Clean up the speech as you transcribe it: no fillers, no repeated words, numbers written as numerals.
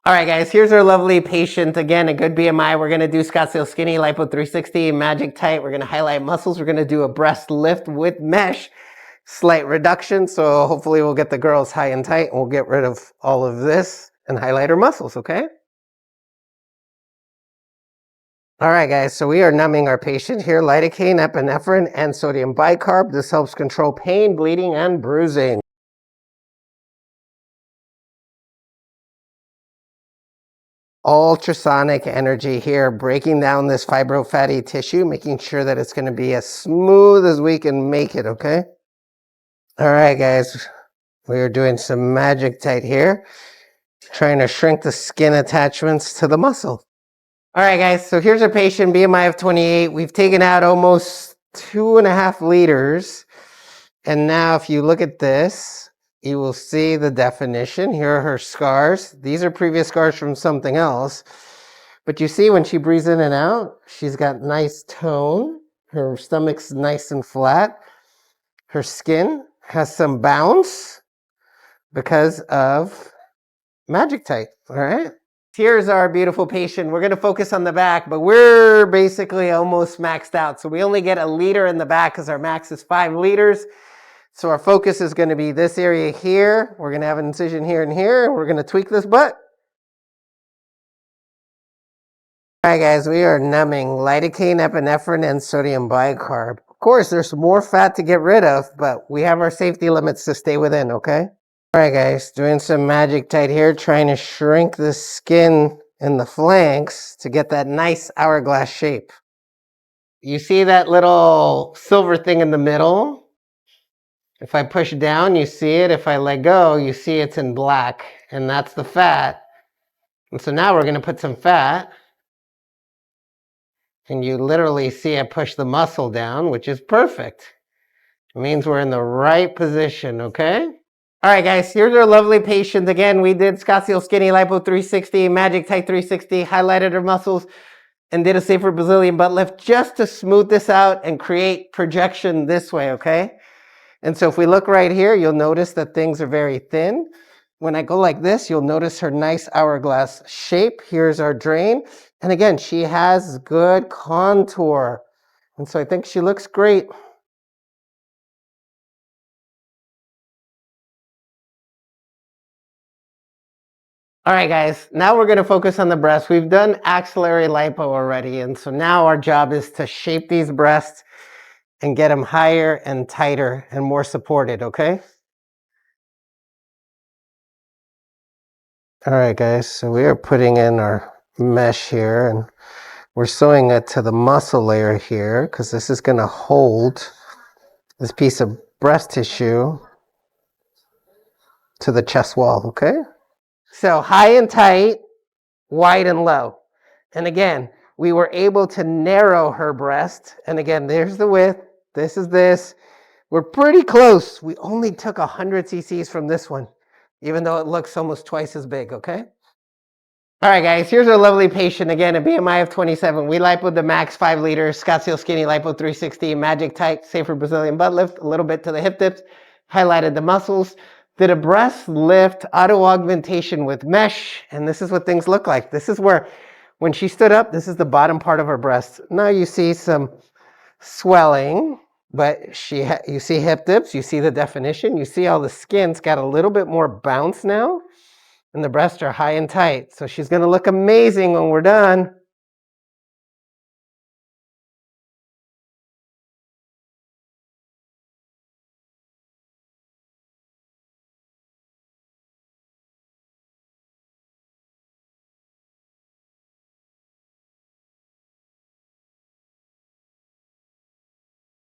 All right, guys, here's our lovely patient. Again, a good BMI. We're going to do Scottsdale Skinny, Lipo 360, Magic Tight. We're going to highlight muscles. We're going to do a breast lift with mesh, slight reduction. So hopefully we'll get the girls high and tight, and we'll get rid of all of this and highlight her muscles, okay? All right, guys, so we are numbing our patient here. Lidocaine, epinephrine, and sodium bicarb. This helps control pain, bleeding, and bruising. Ultrasonic energy here, breaking down this fibrofatty tissue, making sure that it's going to be as smooth as we can make it, okay? All right, guys, we are doing some magic tight here, trying to shrink the skin attachments to the muscle. All right, guys, so here's our patient, BMI of 28. We've taken out almost 2.5 liters. And now if you look at this, you will see the definition. Here are her scars. These are previous scars from something else. But you see when she breathes in and out, she's got nice tone. Her stomach's nice and flat. Her skin has some bounce because of Magic Tight, all right? Here's our beautiful patient. We're gonna focus on the back, but we're basically almost maxed out. So we only get 1 liter in the back because our max is 5 liters. So our focus is going to be this area here. We're going to have an incision here and here. We're going to tweak this butt. All right, guys, we are numbing lidocaine, epinephrine, and sodium bicarb. Of course, there's more fat to get rid of, but we have our safety limits to stay within, okay? All right, guys, doing some magic tight here, trying to shrink the skin in the flanks to get that nice hourglass shape. You see that little silver thing in the middle? If I push down, you see it. If I let go, you see it's in black, and that's the fat. And so now we're going to put some fat, and you literally see I push the muscle down, which is perfect. It means we're in the right position, okay? All right, guys, here's our lovely patient. Again, we did Scottsdale Skinny, Lipo 360, Magic Tight 360, highlighted her muscles, and did a safer Brazilian butt lift just to smooth this out and create projection this way, okay? And so if we look right here, you'll notice that things are very thin. When I go like this, you'll notice her nice hourglass shape. Here's our drain. And again, she has good contour. And so I think she looks great. All right, guys, now we're going to focus on the breast. We've done axillary lipo already. And so now our job is to shape these breasts and get them higher and tighter and more supported, okay? All right, guys, so we are putting in our mesh here, and we're sewing it to the muscle layer here because this is going to hold this piece of breast tissue to the chest wall, okay? So high and tight, wide and low. And again, we were able to narrow her breast. And again, there's the width. This is this. We're pretty close. We only took 100 cc's from this one, even though it looks almost twice as big, okay? All right, guys, here's our lovely patient. Again, a BMI of 27. We lipoed the max 5 liters, Scottsdale Skinny, Lipo 360, Magic Tight, safer Brazilian butt lift, a little bit to the hip dips, highlighted the muscles, did a breast lift, auto augmentation with mesh, and this is what things look like. This is where, when she stood up, this is the bottom part of her breast. Now you see some swelling, but you see hip dips, you see the definition, you see all the skin's got a little bit more bounce now. And the breasts are high and tight. So she's going to look amazing when we're done.